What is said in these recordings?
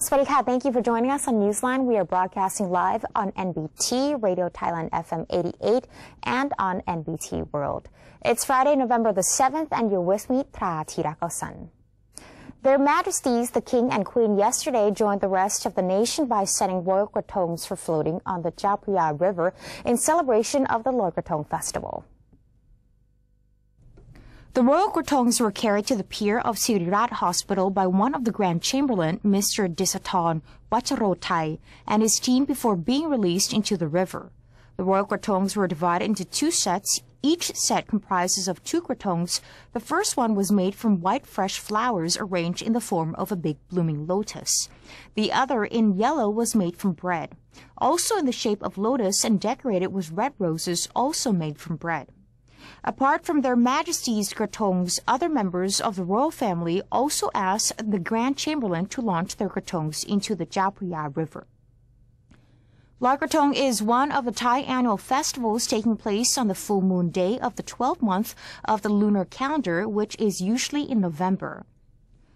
Swadika, thank you for joining us on Newsline. We are broadcasting live on NBT, Radio Thailand FM 88, and on NBT World. It's Friday, November the 7th, and you're with me, Tra Thirakosan. Their Majesties, the King and Queen, yesterday joined the rest of the nation by setting royal krathongs for floating on the Chao Phraya River in celebration of the Loi Krathong Festival. The royal krathongs were carried to the pier of Sirirat Hospital by one of the Grand Chamberlain, Mr. Disathon Wacharothai, and his team before being released into the river. The royal krathongs were divided into two sets. Each set comprises of two krathongs. The first one was made from white fresh flowers arranged in the form of a big blooming lotus. The other, in yellow, was made from bread. Also in the shape of lotus and decorated with red roses, also made from bread. Apart from their Majesties' krathongs, other members of the royal family also asked the Grand Chamberlain to launch their krathongs into the Chao Phraya River. Loi Krathong is one of the Thai annual festivals taking place on the full moon day of the 12th month of the lunar calendar, which is usually in November.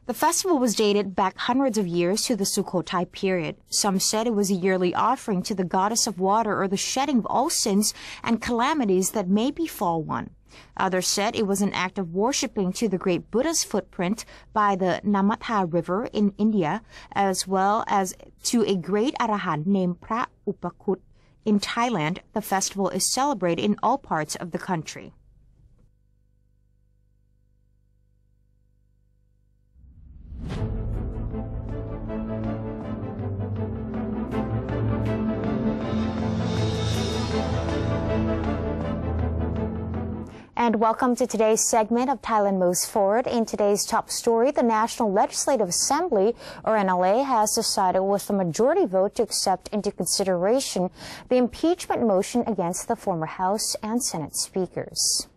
The festival was dated back hundreds of years to the Sukhothai period. Some said it was a yearly offering to the goddess of water or the shedding of all sins and calamities that may befall one. Others said it was an act of worshipping to the great Buddha's footprint by the Namatha River in India, as well as to a great Arahant named Phra Upakut. In Thailand, the festival is celebrated in all parts of the country. And welcome to today's segment of Thailand Moves Forward. In today's top story, the National Legislative Assembly, or NLA, has decided with a majority vote to accept into consideration the impeachment motion against the former House and Senate speakers.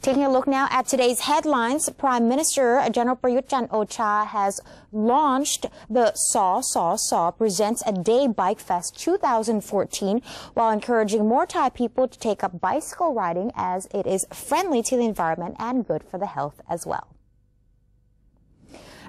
Taking a look now at today's headlines, Prime Minister General Prayut Chan-o-cha has launched the SAW Presents a Day Bike Fest 2014 while encouraging more Thai people to take up bicycle riding as it is friendly to the environment and good for the health as well.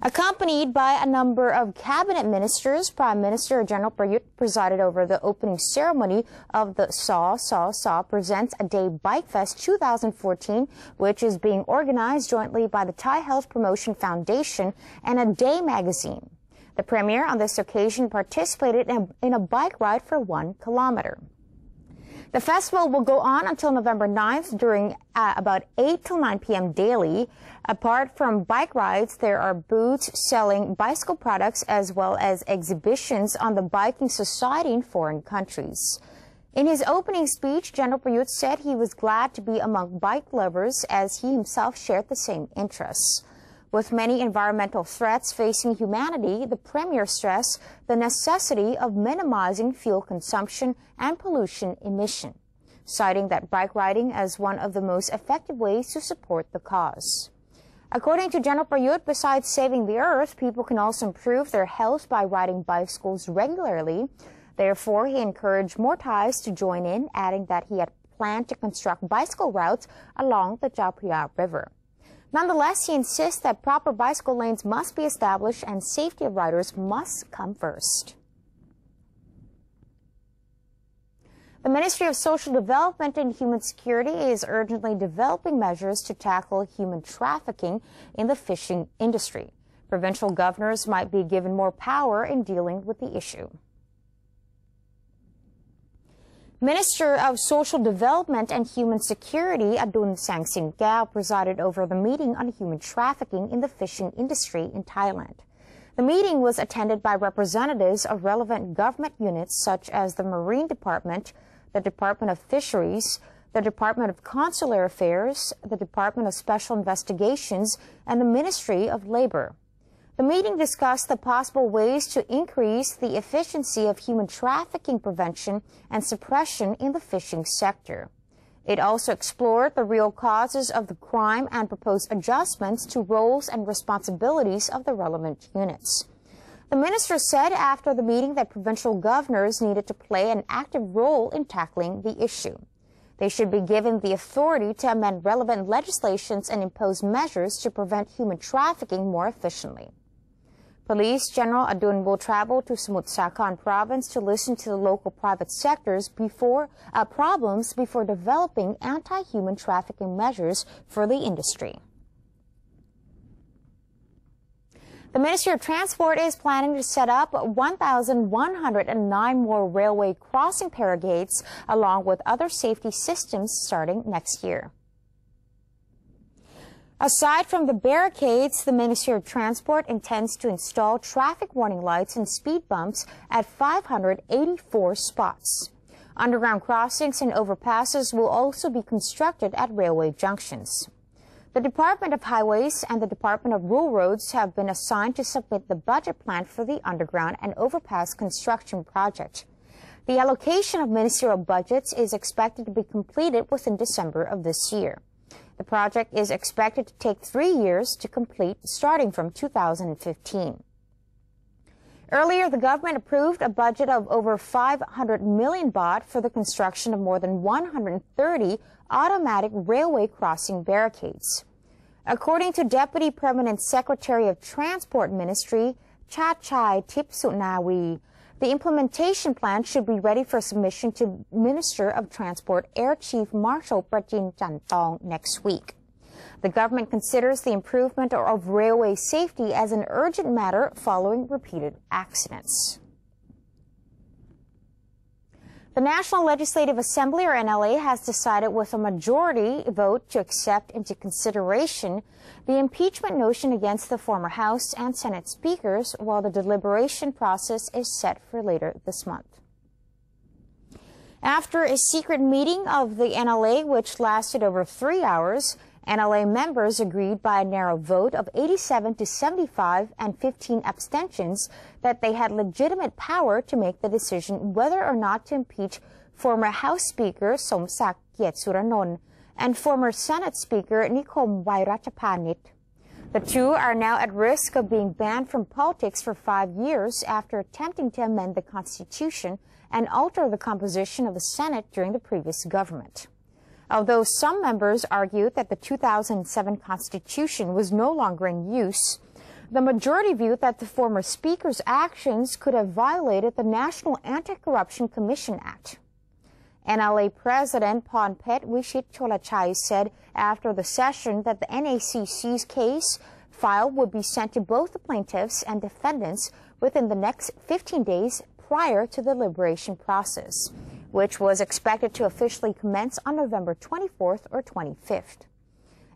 Accompanied by a number of cabinet ministers, Prime Minister General Prayut presided over the opening ceremony of the SAW Presents a Day Bike Fest 2014, which is being organized jointly by the Thai Health Promotion Foundation and A Day magazine. The premier on this occasion participated in a bike ride for 1 kilometer. The festival will go on until November 9th during about 8 till 9 p.m. daily. Apart from bike rides, there are booths selling bicycle products as well as exhibitions on the biking society in foreign countries. In his opening speech, General Prayut said he was glad to be among bike lovers as he himself shared the same interests. With many environmental threats facing humanity, the Premier stressed the necessity of minimizing fuel consumption and pollution emission, citing that bike riding as one of the most effective ways to support the cause. According to General Prayut, besides saving the earth, people can also improve their health by riding bicycles regularly. Therefore, he encouraged more Thais to join in, adding that he had planned to construct bicycle routes along the Chao Phraya River. Nonetheless, he insists that proper bicycle lanes must be established and safety of riders must come first. The Ministry of Social Development and Human Security is urgently developing measures to tackle human trafficking in the fishing industry. Provincial governors might be given more power in dealing with the issue. Minister of Social Development and Human Security Adun Sangsingkao presided over the meeting on human trafficking in the fishing industry in Thailand. The meeting was attended by representatives of relevant government units such as the Marine Department, the Department of Fisheries, the Department of Consular Affairs, the Department of Special Investigations, and the Ministry of Labor. The meeting discussed the possible ways to increase the efficiency of human trafficking prevention and suppression in the fishing sector. It also explored the real causes of the crime and proposed adjustments to roles and responsibilities of the relevant units. The minister said after the meeting that provincial governors needed to play an active role in tackling the issue. They should be given the authority to amend relevant legislations and impose measures to prevent human trafficking more efficiently. Police General Adun will travel to Samut Sakhar province to listen to the local private sector's problems before developing anti-human trafficking measures for the industry. The Ministry of Transport is planning to set up 1,109 more railway crossing barricades along with other safety systems starting next year. Aside from the barricades, the Ministry of Transport intends to install traffic warning lights and speed bumps at 584 spots. Underground crossings and overpasses will also be constructed at railway junctions. The Department of Highways and the Department of Rural Roads have been assigned to submit the budget plan for the underground and overpass construction project. The allocation of ministerial budgets is expected to be completed within December of this year. The project is expected to take 3 years to complete, starting from 2015. Earlier, the government approved a budget of over 500 million baht for the construction of more than 130 automatic railway crossing barricades. According to Deputy Permanent Secretary of Transport Ministry, Chachai Tipsunawi, the implementation plan should be ready for submission to Minister of Transport Air Chief Marshal Prajin Chantong next week. The government considers the improvement of railway safety as an urgent matter following repeated accidents. The National Legislative Assembly, or NLA, has decided with a majority vote to accept into consideration the impeachment motion against the former House and Senate speakers, while the deliberation process is set for later this month. After a secret meeting of the NLA, which lasted over 3 hours, NLA members agreed by a narrow vote of 87 to 75 and 15 abstentions that they had legitimate power to make the decision whether or not to impeach former House Speaker Somsak Kietsuranon and former Senate Speaker Nikom Wairachapanit. The two are now at risk of being banned from politics for 5 years after attempting to amend the Constitution and alter the composition of the Senate during the previous government. Although some members argued that the 2007 Constitution was no longer in use, the majority viewed that the former Speaker's actions could have violated the National Anti-Corruption Commission Act. NLA President Ponpet Wishit Cholachai said after the session that the NACC's case file would be sent to both the plaintiffs and defendants within the next 15 days prior to the deliberation process, which was expected to officially commence on November 24th or 25th.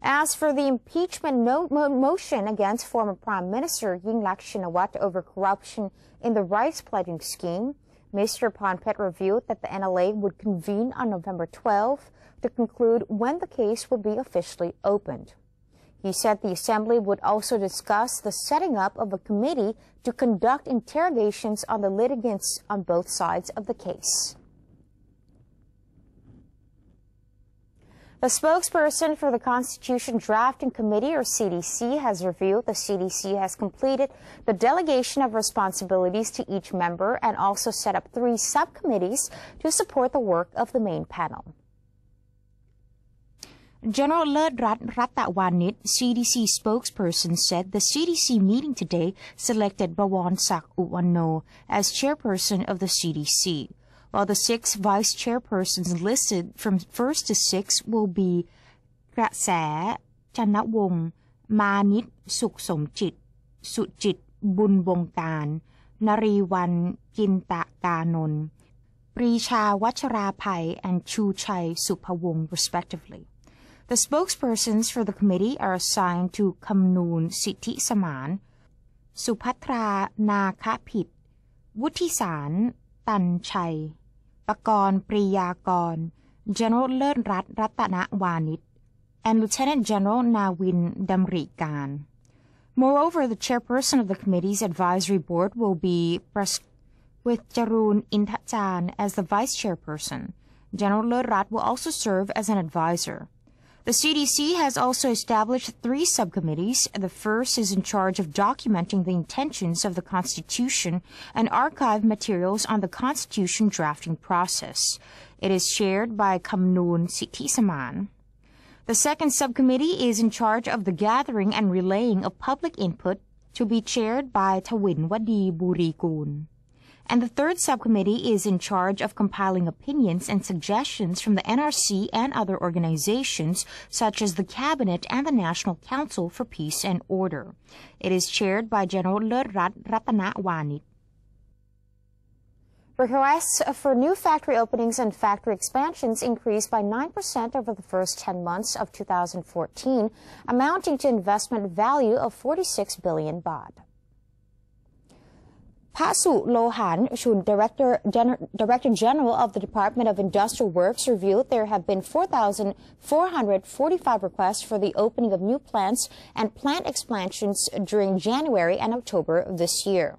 As for the impeachment motion against former Prime Minister Yingluck Shinawatra over corruption in the rice pledging scheme, Mr. Ponpet revealed that the NLA would convene on November 12th to conclude when the case would be officially opened. He said the Assembly would also discuss the setting up of a committee to conduct interrogations on the litigants on both sides of the case. The spokesperson for the Constitution Drafting Committee, or CDC, has revealed the CDC has completed the delegation of responsibilities to each member and also set up 3 subcommittees to support the work of the main panel. General Ledrat Rattawanit, CDC spokesperson, said the CDC meeting today selected Bawon Sak Uwano as chairperson of the CDC, while the 6 vice chairpersons listed from 1st to 6th will be Krasae Chanawong, Manit Suksomjit, Sujit Bunbongkan, Nariwan Kintakanon, Prisha Wacharapai, and Chuchai Supawong, respectively. The spokespersons for the committee are assigned to Kamnoon Siti Saman, Supatra Nakapit, Wutisan Tan Chai, Pakon Priyakon, General Ledrat Rattanawanit, and Lieutenant General Nawin Damrikan. Moreover, the chairperson of the committee's advisory board will be with Jarun Intachan as the vice chairperson. General Ledrat will also serve as an advisor. The CDC has also established 3 subcommittees. The first is in charge of documenting the intentions of the Constitution and archive materials on the Constitution drafting process. It is chaired by Kamnoon Siti Saman. The second subcommittee is in charge of the gathering and relaying of public input to be chaired by Thawin Wadi Burikun. And the third subcommittee is in charge of compiling opinions and suggestions from the NRC and other organizations such as the Cabinet and the National Council for Peace and Order. It is chaired by General Lerrat Ratana Wanit. Requests for new factory openings and factory expansions increased by 9% over the first 10 months of 2014, amounting to investment value of 46 billion baht. Pasu Lohan Shun, Director General of the Department of Industrial Works, revealed there have been 4,445 requests for the opening of new plants and plant expansions during January and October of this year.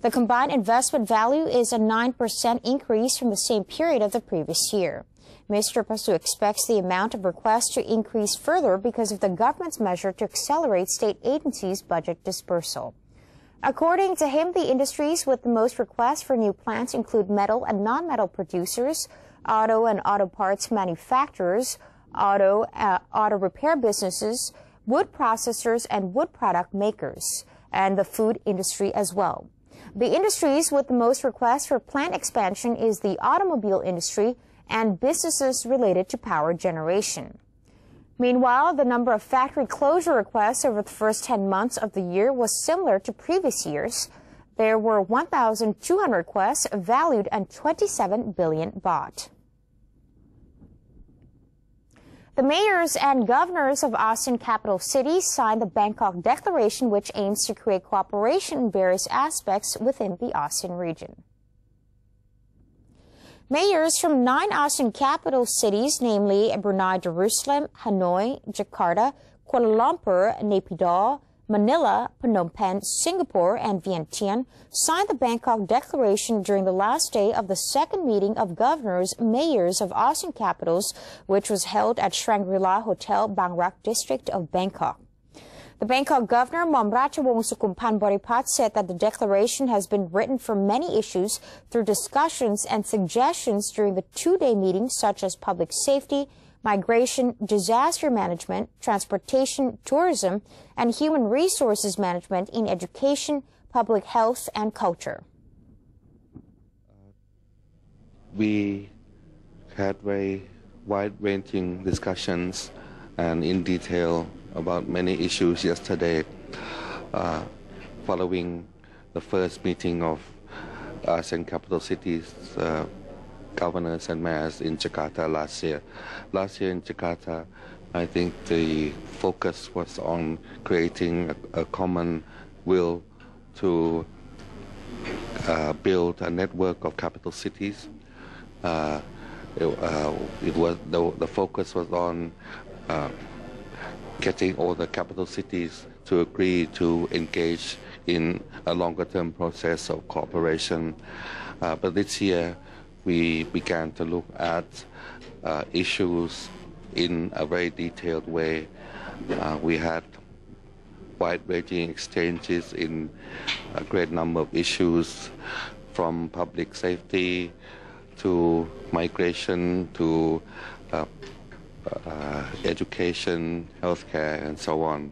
The combined investment value is a 9% increase from the same period of the previous year. Mr. Pasu expects the amount of requests to increase further because of the government's measure to accelerate state agencies' budget dispersal. According to him, the industries with the most requests for new plants include metal and non-metal producers, auto and auto parts manufacturers, auto repair businesses, wood processors and wood product makers, and the food industry as well. The industries with the most requests for plant expansion is the automobile industry and businesses related to power generation. Meanwhile, the number of factory closure requests over the first 10 months of the year was similar to previous years. There were 1,200 requests valued at 27 billion baht. The mayors and governors of ASEAN capital cities signed the Bangkok Declaration, which aims to create cooperation in various aspects within the ASEAN region. Mayors from 9 ASEAN capital cities, namely Brunei Darussalam, Hanoi, Jakarta, Kuala Lumpur, Naypyidaw, Manila, Phnom Penh, Singapore, and Vientiane, signed the Bangkok Declaration during the last day of the second meeting of governors, mayors of ASEAN capitals, which was held at Shangri-La Hotel, Bang Rak district of Bangkok. The Bangkok governor, Mom Ratchawong Sukumpan Boripat, said that the declaration has been written for many issues through discussions and suggestions during the two-day meetings such as public safety, migration, disaster management, transportation, tourism, and human resources management in education, public health, and culture. We had very wide-ranging discussions and in detail about many issues yesterday, following the first meeting of ASEAN capital cities governors and mayors in Jakarta last year. Last year in Jakarta, I think the focus was on creating a common will to build a network of capital cities. The focus was on getting all the capital cities to agree to engage in a longer-term process of cooperation. But this year, we began to look at issues in a very detailed way. We had wide-ranging exchanges in a great number of issues, from public safety to migration to education, healthcare, and so on.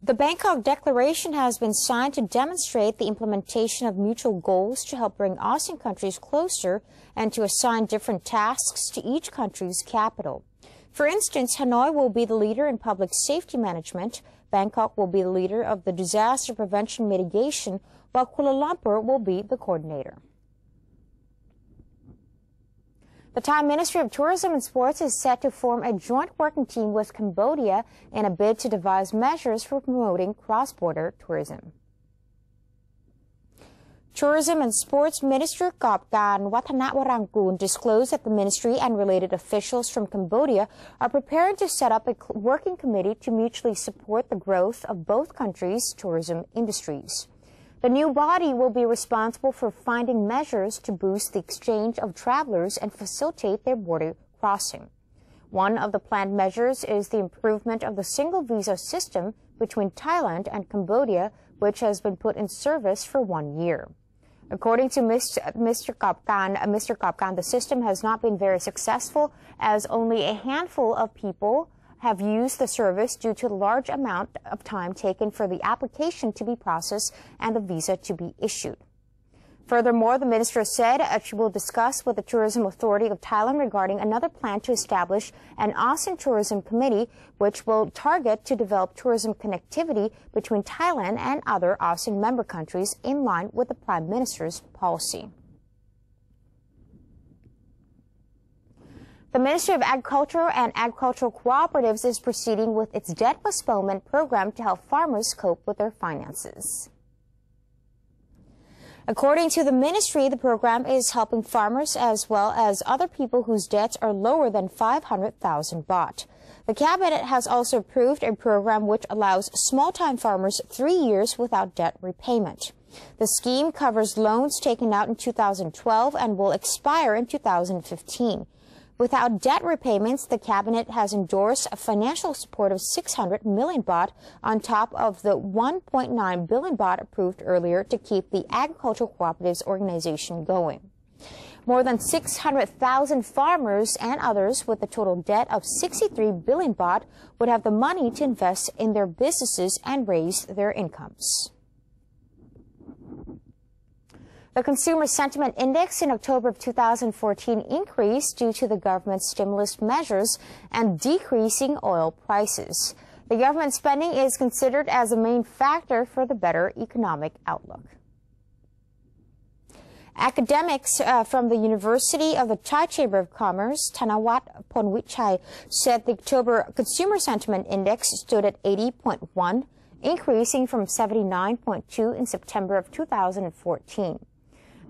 The Bangkok Declaration has been signed to demonstrate the implementation of mutual goals to help bring ASEAN countries closer and to assign different tasks to each country's capital. For instance, Hanoi will be the leader in public safety management, Bangkok will be the leader of the disaster prevention mitigation, while Kuala Lumpur will be the coordinator. The Thai Ministry of Tourism and Sports is set to form a joint working team with Cambodia in a bid to devise measures for promoting cross-border tourism. Tourism and Sports Minister Kopkan Watthanawarangkoon disclosed that the ministry and related officials from Cambodia are preparing to set up a working committee to mutually support the growth of both countries' tourism industries. The new body will be responsible for finding measures to boost the exchange of travelers and facilitate their border crossing. One of the planned measures is the improvement of the single visa system between Thailand and Cambodia, which has been put in service for 1 year. According to Mr. Kopkan, the system has not been very successful, as only a handful of people have used the service due to the large amount of time taken for the application to be processed and the visa to be issued. Furthermore, the minister said she will discuss with the Tourism Authority of Thailand regarding another plan to establish an ASEAN Tourism Committee, which will target to develop tourism connectivity between Thailand and other ASEAN member countries in line with the Prime Minister's policy. The Ministry of Agriculture and Agricultural Cooperatives is proceeding with its debt postponement program to help farmers cope with their finances. According to the ministry, the program is helping farmers as well as other people whose debts are lower than 500,000 baht. The cabinet has also approved a program which allows small-time farmers 3 years without debt repayment. The scheme covers loans taken out in 2012 and will expire in 2015. Without debt repayments, the cabinet has endorsed a financial support of 600 million baht on top of the 1.9 billion baht approved earlier to keep the Agricultural Cooperatives organization going. More than 600,000 farmers and others with a total debt of 63 billion baht would have the money to invest in their businesses and raise their incomes. The Consumer Sentiment Index in October of 2014 increased due to the government's stimulus measures and decreasing oil prices. The government spending is considered as a main factor for the better economic outlook. Academics from the University of the Thai Chamber of Commerce, Thanawat Ponwichai, said the October Consumer Sentiment Index stood at 80.1, increasing from 79.2 in September of 2014.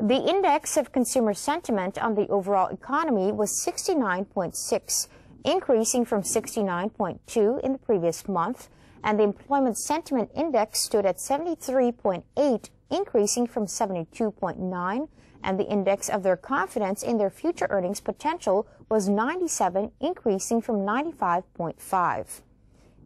The index of consumer sentiment on the overall economy was 69.6, increasing from 69.2 in the previous month, and the employment sentiment index stood at 73.8, increasing from 72.9, and the index of their confidence in their future earnings potential was 97, increasing from 95.5.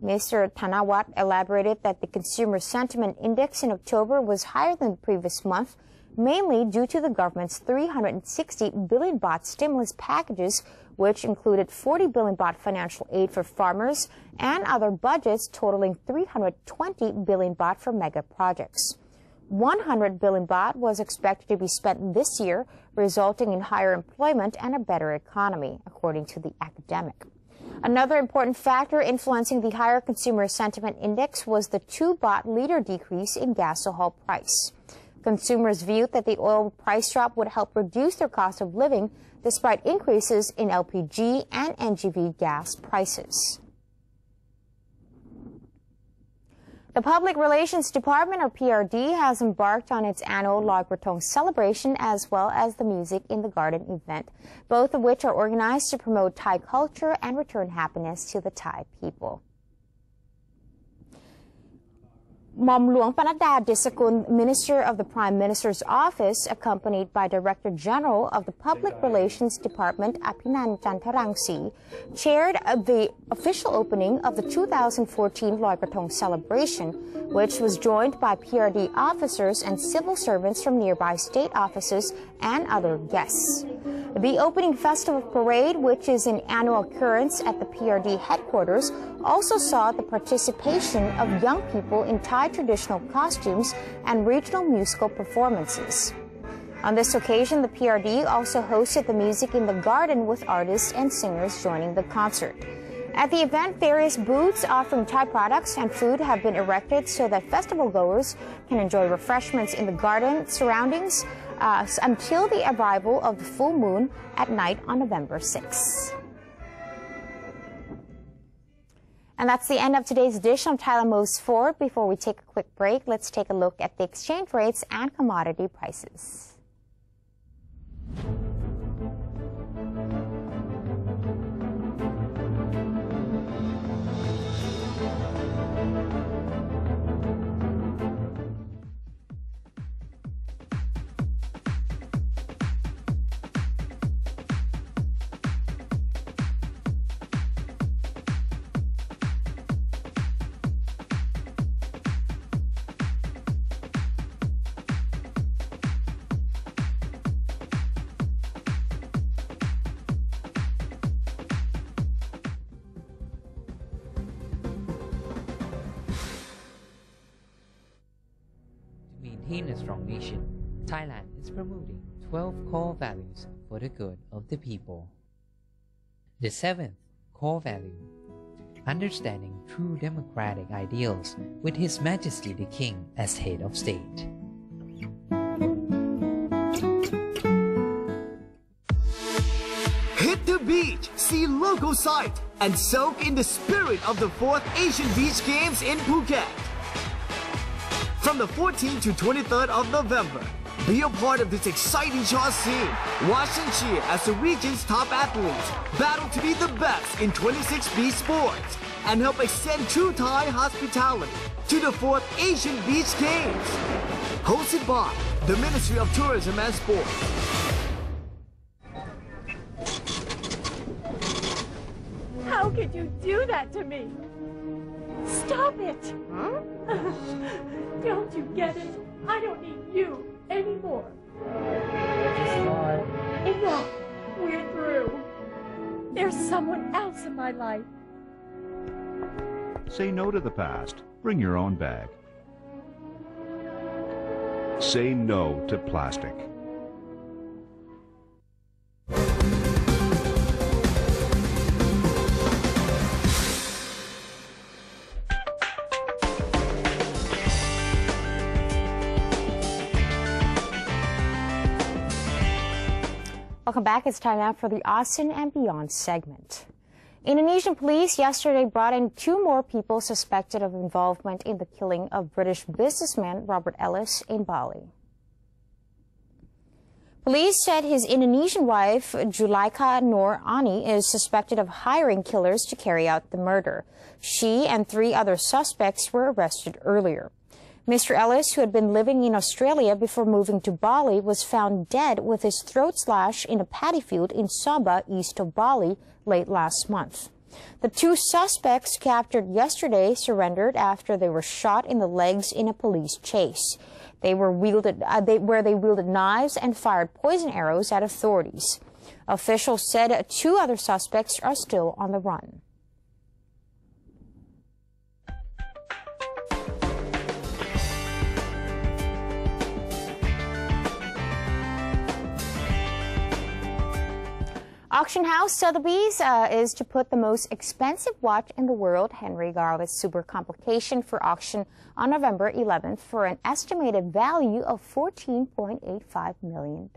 Mr. Thanawat elaborated that the consumer sentiment index in October was higher than the previous month, mainly due to the government's 360 billion baht stimulus packages, which included 40 billion baht financial aid for farmers and other budgets totaling 320 billion baht for mega projects. 100 billion baht was expected to be spent this year, resulting in higher employment and a better economy, according to the academic. Another important factor influencing the higher consumer sentiment index was the 2 baht liter decrease in gasohol price. Consumers viewed that the oil price drop would help reduce their cost of living despite increases in LPG and NGV gas prices. The Public Relations Department, or PRD, has embarked on its annual Loi Krathong celebration as well as the Music in the Garden event, both of which are organized to promote Thai culture and return happiness to the Thai people. Mom Luang Panada Disakun, Minister of the Prime Minister's Office, accompanied by Director General of the Public Relations Department, Apinan Chantarangsi, chaired the official opening of the 2014 Loi Krathong celebration, which was joined by PRD officers and civil servants from nearby state offices and other guests. The opening festival parade, which is an annual occurrence at the PRD headquarters, also saw the participation of young people in Thai traditional costumes and regional musical performances. On this occasion, the PRD also hosted the Music in the Garden with artists and singers joining the concert. At the event, various booths offering Thai products and food have been erected so that festival goers can enjoy refreshments in the garden surroundings until the arrival of the full moon at night on November 6. And that's the end of today's edition of Thailand Moves Forward. Before we take a quick break, let's take a look at the exchange rates and commodity prices. maintain a strong nation, Thailand is promoting 12 core values for the good of the people. The 7th core value: understanding true democratic ideals with His Majesty the King as head of state. Hit the beach, see local sight, and soak in the spirit of the 4th Asian Beach Games in Phuket. From the 14th to 23rd of November, be a part of this exciting short scene. Watch and cheer as the region's top athletes battle to be the best in 26 beach sports and help extend true Thai hospitality to the 4th Asian Beach Games. Hosted by the Ministry of Tourism and Sport. How could you do that to me? Stop it! Huh? Don't you get it? I don't need you anymore. Enough! We're through. There's someone else in my life. Say no to the past. Bring your own bag. Say no to plastic. Welcome back. It's time now for the Austin and Beyond segment. Indonesian police yesterday brought in 2 more people suspected of involvement in the killing of British businessman Robert Ellis in Bali. Police said his Indonesian wife, Julaika Nur Ani, is suspected of hiring killers to carry out the murder. She and 3 other suspects were arrested earlier. Mr. Ellis, who had been living in Australia before moving to Bali, was found dead with his throat slashed in a paddy field in Sabah, east of Bali, late last month. The 2 suspects captured yesterday surrendered after they were shot in the legs in a police chase. They wielded knives and fired poison arrows at authorities. Officials said 2 other suspects are still on the run. Auction house Sotheby's is to put the most expensive watch in the world, Henry Garlet's super complication, for auction on November 11th for an estimated value of $14.85 million.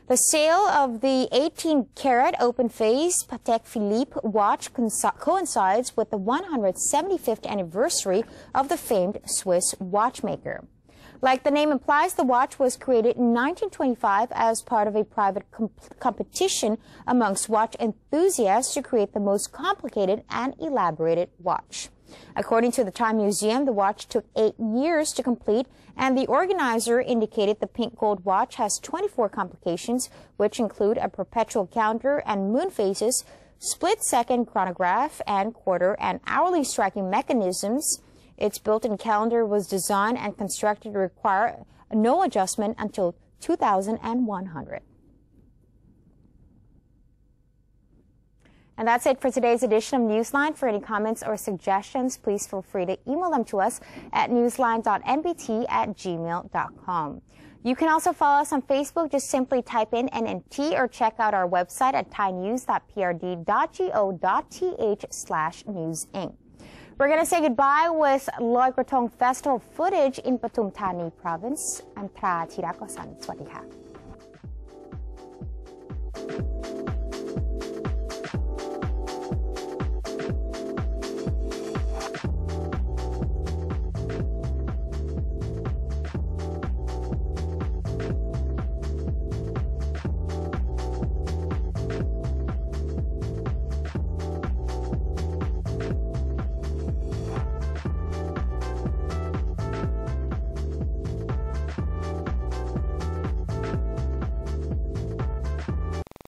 The sale of the 18-carat open-face Patek Philippe watch coincides with the 175th anniversary of the famed Swiss watchmaker. Like the name implies, the watch was created in 1925 as part of a private competition amongst watch enthusiasts to create the most complicated and elaborated watch. According to the Time Museum, the watch took 8 years to complete, and the organizer indicated the pink gold watch has 24 complications, which include a perpetual counter and moon phases, split-second chronograph, and quarter and hourly striking mechanisms. Its built-in calendar was designed and constructed to require no adjustment until 2100. And that's it for today's edition of Newsline. For any comments or suggestions, please feel free to email them to us at newsline.nbt@gmail.com. You can also follow us on Facebook. Just simply type in NNT or check out our website at thainews.prd.go.th/newsinc. We're going to say goodbye with Loi Krathong Festival footage in Pathum Thani province. I'm Tra Thirakosan. Sawasdee ka.